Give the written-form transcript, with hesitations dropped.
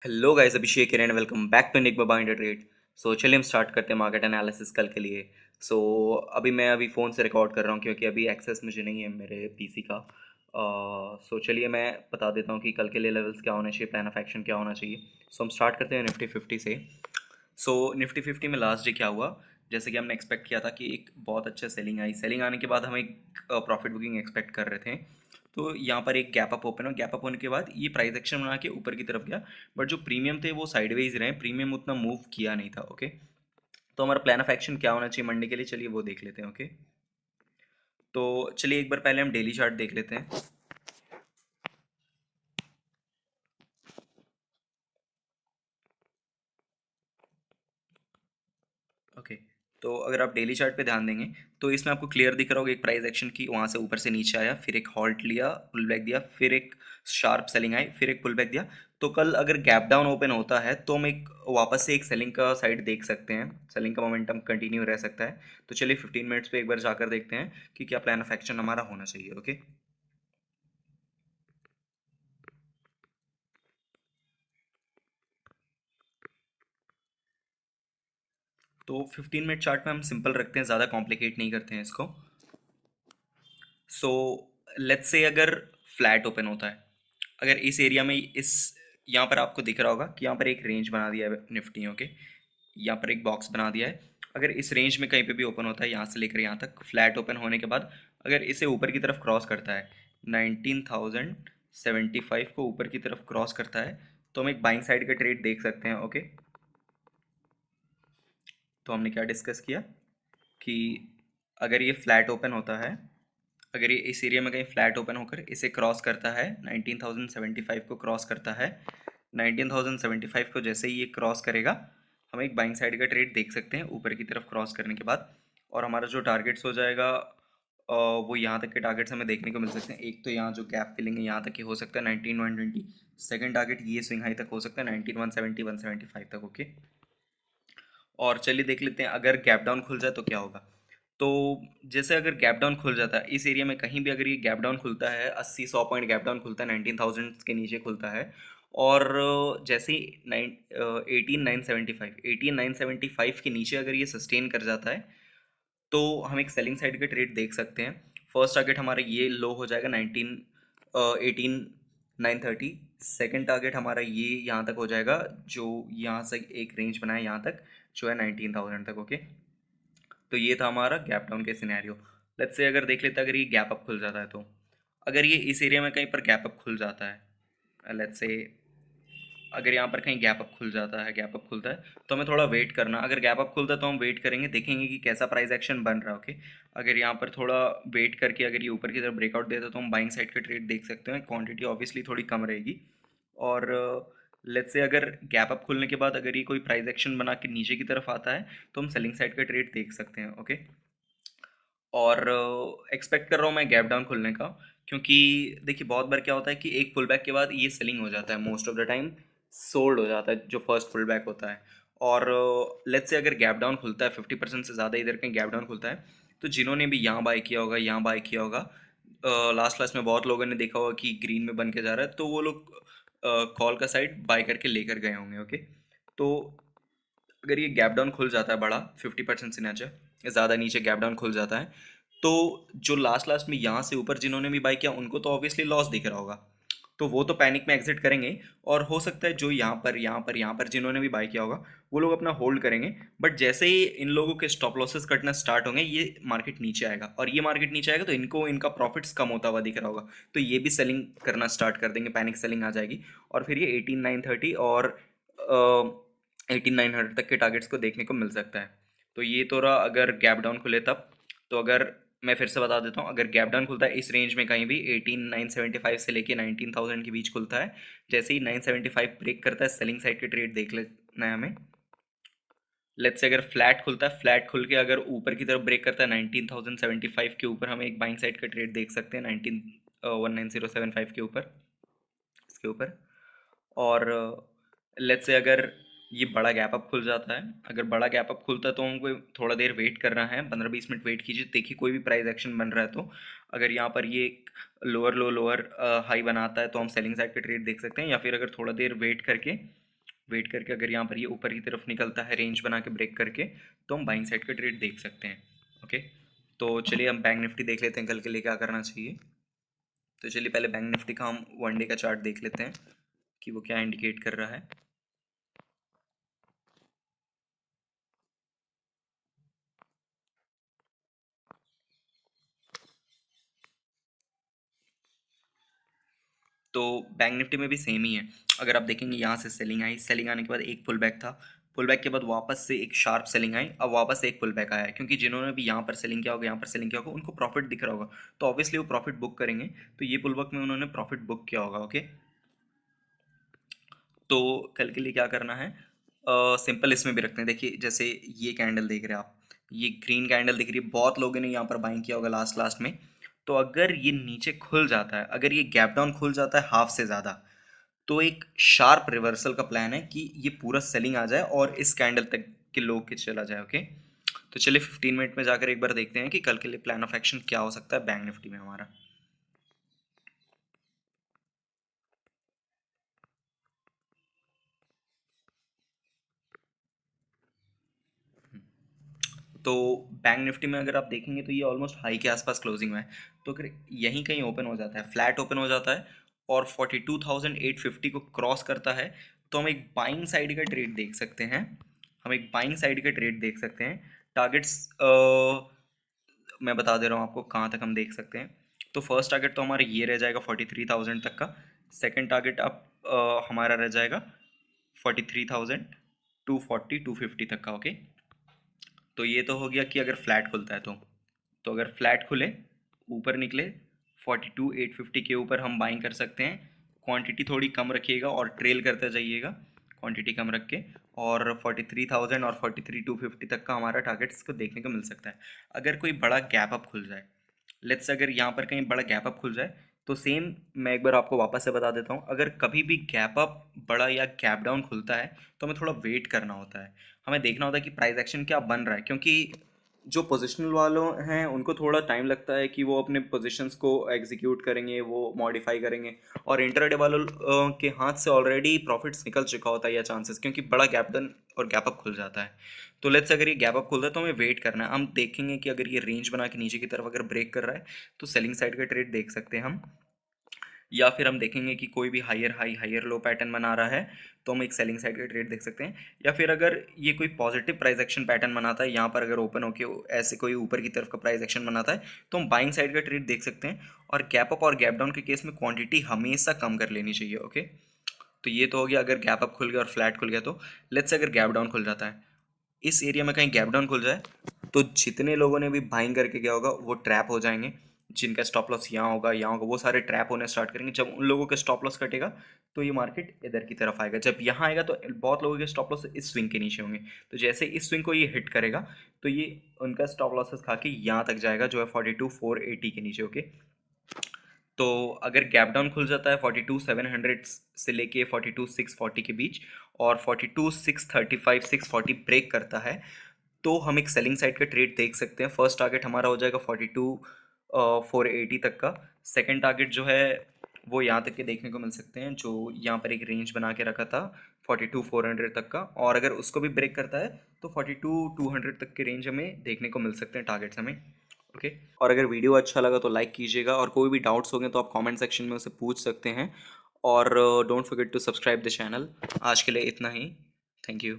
Hello guys, Abhishek and welcome back to Nick Binder trade. So चलिए हम start करते हैं मार्केट एनालिसिस कल के लिए। सो अभी फ़ोन से रिकॉर्ड कर रहा हूँ क्योंकि अभी एक्सेस मुझे नहीं है मेरे पीसी का। सो चलिए मैं बता देता हूँ कि कल के लिए लेवल्स क्या होना चाहिए, प्लान ऑफ एक्शन क्या होना चाहिए। सो हम स्टार्ट करते हैं निफ्टी 50 से। सो निफ्टी 50 में लास्ट डे क्या हुआ, जैसे कि हमने एक्सपेक्ट किया था कि एक बहुत अच्छा सेलिंग आई। सेलिंग आने के बाद हम एक प्रॉफिट बुकिंग एक्सपेक्ट कर रहे थे। तो यहाँ पर एक गैप अप ओपन हो, गैप अप होने के बाद ये प्राइस एक्शन बना के ऊपर की तरफ गया। बट जो प्रीमियम थे वो साइडवेज रहे, प्रीमियम उतना मूव किया नहीं था। ओके, तो हमारा प्लान ऑफ एक्शन क्या होना चाहिए मंडे के लिए, चलिए वो देख लेते हैं। ओके, तो चलिए एक बार पहले हम डेली चार्ट देख लेते हैं। ओके, तो अगर आप डेली चार्ट पे ध्यान देंगे तो इसमें आपको क्लियर दिख रहा होगा, एक प्राइस एक्शन की वहाँ से ऊपर से नीचे आया, फिर एक हॉल्ट लिया, पुल बैक दिया, फिर एक शार्प सेलिंग आई, फिर एक पुल बैक दिया। तो कल अगर गैप डाउन ओपन होता है तो हम एक वापस से एक सेलिंग का साइड देख सकते हैं, सेलिंग का मोमेंटम कंटिन्यू रह सकता है। तो चलिए 15 मिनट्स पे एक बार जाकर देखते हैं कि क्या प्लान ऑफ एक्शन हमारा होना चाहिए। ओके, तो 15 मिनट चार्ट में हम सिंपल रखते हैं, ज़्यादा कॉम्प्लिकेट नहीं करते हैं इसको। सो लेट्स से अगर फ्लैट ओपन होता है, अगर इस एरिया में इस यहाँ पर आपको दिख रहा होगा कि यहाँ पर एक रेंज बना दिया है निफ्टी। ओके, यहाँ पर एक बॉक्स बना दिया है। अगर इस रेंज में कहीं पे भी ओपन होता है, यहाँ से लेकर यहाँ तक फ्लैट ओपन होने के बाद अगर इसे ऊपर की तरफ क्रॉस करता है, 19,075 को ऊपर की तरफ क्रॉस करता है, तो हम एक बाइंग साइड का ट्रेड देख सकते हैं। ओके, तो हमने क्या डिस्कस किया कि अगर ये फ्लैट ओपन होता है, अगर ये इस एरिया में कहीं फ्लैट ओपन होकर इसे क्रॉस करता है, 19,075 को क्रॉस करता है, 19,075 को जैसे ही ये क्रॉस करेगा हम एक बाइंग साइड का ट्रेड देख सकते हैं ऊपर की तरफ क्रॉस करने के बाद। और हमारा जो टारगेट्स हो जाएगा वो यहाँ तक के टारगेट्स हमें देखने को मिल सकते हैं। एक तो यहाँ जो गैप फिलिंग है यहाँ तक की हो सकता है 19,120। सेकंड टारगेट ये स्विंग हाई तक हो सकता है 19,170 175 तक। ओके, और चलिए देख लेते हैं अगर गैप डाउन खुल जाए तो क्या होगा। तो जैसे अगर गैप डाउन खुल जाता है इस एरिया में कहीं भी, अगर ये गैप डाउन खुलता है 80-100 पॉइंट गैप डाउन खुलता है, 19,000 के नीचे खुलता है, और जैसे ही 18,975 के नीचे अगर ये सस्टेन कर जाता है तो हम एक सेलिंग साइड का ट्रेड देख सकते हैं। फर्स्ट टारगेट हमारा ये लो हो जाएगा 18,930। सेकंड टारगेट हमारा ये यहाँ तक हो जाएगा, जो यहाँ से एक रेंज बनाया यहाँ तक, जो है 19,000 तक। ओके, तो ये था हमारा गैप डाउन के सिनेरियो। लेट्स से अगर देख लेते हैं अगर ये गैप अप खुल जाता है तो, अगर ये इस एरिया में कहीं पर गैप अप खुल जाता है, लेट्स से अगर यहाँ पर कहीं गैप अप खुल जाता है, गैप अप खुलता है तो हमें थोड़ा वेट करना। अगर गैप अप खुलता है तो हम वेट करेंगे, देखेंगे कि कैसा प्राइस एक्शन बन रहा है। ओके, अगर यहाँ पर थोड़ा वेट करके अगर ये ऊपर की तरफ ब्रेकआउट देता है तो हम बाइंग साइड का ट्रेड देख सकते हैं। क्वांटिटी ऑब्वियसली थोड़ी कम रहेगी। और लेट्स से अगर गैप अप खुलने के बाद अगर ये कोई प्राइस एक्शन बना के नीचे की तरफ आता है तो हम सेलिंग साइड का ट्रेड देख सकते हैं। ओके, और एक्सपेक्ट कर रहा हूँ मैं गैप डाउन खुलने का, क्योंकि देखिए बहुत बार क्या होता है कि एक पुल बैक के बाद ये सेलिंग हो जाता है, most of the time sold हो जाता है जो फर्स्ट पुल बैक होता है। और लेट्स से अगर गैप डाउन खुलता है 50% से ज़्यादा इधर कहीं गैप डाउन खुलता है, तो जिन्होंने भी यहाँ बाय किया होगा, यहाँ बाय किया होगा, लास्ट क्लास में बहुत लोगों ने देखा होगा कि ग्रीन में बन के जा रहा है, तो वो लोग कॉल का साइड बाय करके लेकर गए होंगे। ओके, तो अगर ये गैप डाउन खुल जाता है बड़ा 50% से नीचे, ज़्यादा नीचे गैप डाउन खुल जाता है, तो जो लास्ट लास्ट में यहाँ से ऊपर जिन्होंने भी बाई किया उनको तो ऑब्वियसली लॉस दिख रहा होगा, तो वो तो पैनिक में एग्जिट करेंगे। और हो सकता है जो यहाँ पर जिन्होंने भी बाई किया होगा वो लोग अपना होल्ड करेंगे। बट जैसे ही इन लोगों के स्टॉप लॉसेस कटना स्टार्ट होंगे ये मार्केट नीचे आएगा, और ये मार्केट नीचे आएगा तो इनको इनका प्रॉफिट्स कम होता हुआ दिख रहा होगा, तो ये भी सेलिंग करना स्टार्ट कर देंगे, पैनिक सेलिंग आ जाएगी। और फिर ये 18,930 और 18,900 तक के टारगेट्स को देखने को मिल सकता है। तो ये तो रहा अगर गैप डाउन खुले तब। तो अगर मैं फिर से बता देता हूँ, अगर गैप डाउन खुलता है इस रेंज में कहीं भी 18,975 से लेके 19,000 के बीच खुलता है, जैसे ही 975 ब्रेक करता है सेलिंग साइड के ट्रेड देख लेना है हमें। लेट्स से अगर फ्लैट खुलता है, फ्लैट खुल के अगर ऊपर की तरफ ब्रेक करता है 19,075 के ऊपर, हम एक बाइंग साइड का ट्रेड देख सकते हैं 19,19075 के ऊपर, इसके ऊपर। और लेट्स से अगर ये बड़ा गैप अप खुल जाता है, अगर बड़ा गैप अप खुलता है तो हमको थोड़ा देर वेट करना है, 15-20 मिनट वेट कीजिए, देखिए कोई भी प्राइस एक्शन बन रहा है तो। अगर यहाँ पर ये लोअर लो लोअर हाई बनाता है तो हम सेलिंग साइड के ट्रेड देख सकते हैं, या फिर अगर थोड़ा देर वेट करके वेट करके अगर यहाँ पर ये ऊपर की तरफ निकलता है रेंज बना के ब्रेक करके, तो हम बाइंग साइड का ट्रेड देख सकते हैं। ओके, तो चलिए हम बैंक निफ्टी देख लेते हैं कल के लिए क्या करना चाहिए। तो चलिए पहले बैंक निफ्टी का हम 1 डे का चार्ट देख लेते हैं कि वो क्या इंडिकेट कर रहा है। तो बैंक निफ्टी में भी सेम ही है। अगर आप देखेंगे यहाँ से सेलिंग आई, सेलिंग आने के बाद एक पुल बैक था, पुल बैक के बाद वापस से एक शार्प सेलिंग आई, अब वापस से एक पुल बैक आया है, क्योंकि जिन्होंने भी यहाँ पर सेलिंग किया होगा, यहाँ पर सेलिंग किया होगा, उनको प्रॉफिट दिख रहा होगा, तो ऑब्वियसली वो प्रॉफिट बुक करेंगे। तो ये पुल बैक में उन्होंने प्रॉफिट बुक किया होगा। ओके, तो कल के लिए क्या करना है, सिंपल इसमें भी रखते हैं। देखिए जैसे ये कैंडल देख रहे हैं आप, ये ग्रीन कैंडल दिख रही है, बहुत लोगों ने यहाँ पर बाइंग किया होगा लास्ट लास्ट में। तो अगर ये नीचे खुल जाता है, अगर ये गैप डाउन खुल जाता है हाफ से ज़्यादा, तो एक शार्प रिवर्सल का प्लान है कि ये पूरा सेलिंग आ जाए और इस कैंडल तक के लो के चला जाए। ओके, तो चलिए 15 मिनट में जाकर एक बार देखते हैं कि कल के लिए प्लान ऑफ एक्शन क्या हो सकता है बैंक निफ्टी में हमारा। तो बैंक निफ्टी में अगर आप देखेंगे तो ये ऑलमोस्ट हाई के आसपास क्लोजिंग में है। तो अगर यहीं कहीं ओपन हो जाता है, फ्लैट ओपन हो जाता है और 42,850 को क्रॉस करता है, तो हम एक बाइंग साइड का ट्रेड देख सकते हैं। हम एक बाइंग साइड का ट्रेड देख सकते हैं। टारगेट्स मैं बता दे रहा हूँ आपको कहाँ तक हम देख सकते हैं। तो फर्स्ट टारगेट तो हमारा ये रह जाएगा 43,000 तक का। सेकंड टारगेट अब हमारा रह जाएगा 43,240 250 तक का। ओके, तो ये तो हो गया कि अगर फ्लैट खुलता है तो अगर फ्लैट खुले, ऊपर निकले 42,850 के ऊपर हम बाइंग कर सकते हैं। क्वांटिटी थोड़ी कम रखिएगा और ट्रेल करते जाइएगा, क्वांटिटी कम रख के। और 43,000 और 43,250 तक का हमारा टारगेट्स को देखने को मिल सकता है। अगर कोई बड़ा गैप अप खुल जाए, लेट्स अगर यहाँ पर कहीं बड़ा गैप अप खुल जाए, तो सेम मैं एक बार आपको वापस से बता देता हूँ, अगर कभी भी गैप अप बड़ा या गैप डाउन खुलता है, तो हमें थोड़ा वेट करना होता है। हमें देखना होता है कि प्राइस एक्शन क्या बन रहा है, क्योंकि जो पोजिशनल वालों हैं उनको थोड़ा टाइम लगता है कि वो अपने पोजीशंस को एग्जीक्यूट करेंगे, वो मॉडिफाई करेंगे। और इंटरडे वालों के हाथ से ऑलरेडी प्रॉफिट्स निकल चुका होता है या चांसेस, क्योंकि बड़ा गैप डाउन और गैप अप खुल जाता है। तो लेट्स अगर ये गैप अप खुलता है तो हमें वेट करना है। हम देखेंगे कि अगर ये रेंज बना के नीचे की तरफ अगर ब्रेक कर रहा है, तो सेलिंग साइड का ट्रेड देख सकते हैं हम। या फिर हम देखेंगे कि कोई भी higher high higher low pattern बना रहा है, तो हम एक सेलिंग साइड का ट्रेड देख सकते हैं। या फिर अगर ये कोई पॉजिटिव प्राइस एक्शन पैटर्न बनाता है, यहाँ पर अगर ओपन होके ऐसे कोई ऊपर की तरफ का प्राइस एक्शन बनाता है, तो हम बाइंग साइड का ट्रेड देख सकते हैं। और गैप अप और गैप डाउन के केस में क्वांटिटी हमेशा कम कर लेनी चाहिए। ओके, तो ये तो हो गया अगर गैप अप खुल गया और फ्लैट खुल गया। तो लेट्स अगर गैप डाउन खुल जाता है, इस एरिया में कहीं गैप डाउन खुल जाए, तो जितने लोगों ने भी बाइंग करके गया होगा वो ट्रैप हो जाएंगे। जिनका स्टॉप लॉस यहाँ होगा यहाँ होगा, वो सारे ट्रैप होने स्टार्ट करेंगे। जब उन लोगों का स्टॉप लॉस कटेगा, तो ये मार्केट इधर की तरफ आएगा। जब यहाँ आएगा तो बहुत लोगों के स्टॉप लॉस इस स्विंग के नीचे होंगे। तो जैसे इस स्विंग को ये हिट करेगा, तो ये उनका स्टॉप लॉसेस खा के यहाँ तक जाएगा, जो है 42,480 के नीचे। ओके, तो अगर गैप डाउन खुल जाता है 42,700 से लेके 42,640 के बीच, और 42,635 640 ब्रेक करता है, तो हम एक सेलिंग साइड का ट्रेड देख सकते हैं। फर्स्ट टारगेट हमारा हो जाएगा 42,480 तक का। सेकंड टारगेट जो है वो यहाँ तक के देखने को मिल सकते हैं, जो यहाँ पर एक रेंज बना के रखा था 42,400 तक का। और अगर उसको भी ब्रेक करता है, तो 42,200 तक के रेंज हमें देखने को मिल सकते हैं टारगेट्स हमें। ओके, और अगर वीडियो अच्छा लगा तो लाइक कीजिएगा, और कोई भी डाउट्स होंगे तो आप कमेंट सेक्शन में उसे पूछ सकते हैं। और don't forget to subscribe the channel. आज के लिए इतना ही। Thank you.